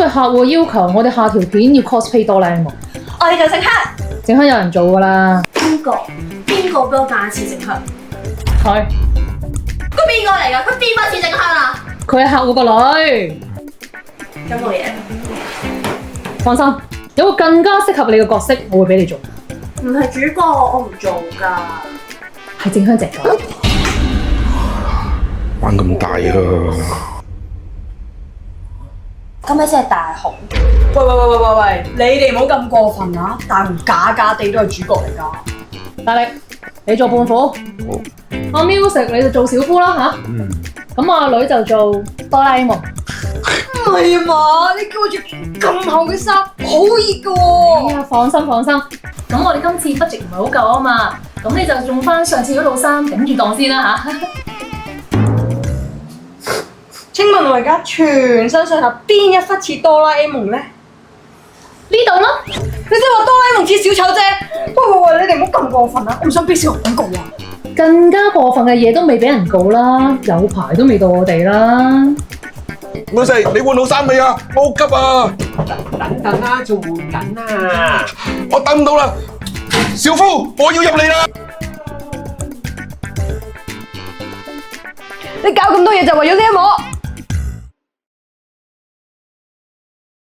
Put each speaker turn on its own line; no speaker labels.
據客戶要求，我哋下條片要 cosplay 哆啦 A 夢。
我哋就整黑。
整黑有人做㗎啦。
邊個俾我揀一次整黑？
佢
邊個嚟㗎？佢邊個似整黑啊？
佢係客戶個女。
咁冇嘢。
放心，有個更加適合你嘅角色，我會俾你做。
唔係主角，我唔做㗎。
係整香隻㗎。
玩咁大啊！
咁咪先係大雄。
喂，你哋唔好咁過分啊！大雄假假地都係主角嚟㗎。
大力，你做胖虎，阿 Music 你就做小夫啦吓。咁阿女就做哆啦 A 夢。
唔係啊嘛，你叫我着咁厚嘅衫，好熱㗎喎。
哎呀，放心。咁我哋今次 budget 唔係好夠啊嘛，咁你就用翻上次嗰套衫頂住檔先啦吓。
請問我而家全身上下邊一忽似哆啦 A 夢呢？
呢度咯。
你即係話哆啦 A 夢似小丑啫？喂，你哋唔好咁過分啊！我唔想俾小學廣告啊！
更加過分嘅嘢都未俾人告啦，有排都未到我哋啦。
老細，你換好衫未啊？我好急啊！
等啦，仲換緊啊！
我等唔到啦，小夫，我要入嚟啦！
你搞咁多嘢就為咗呢一幕？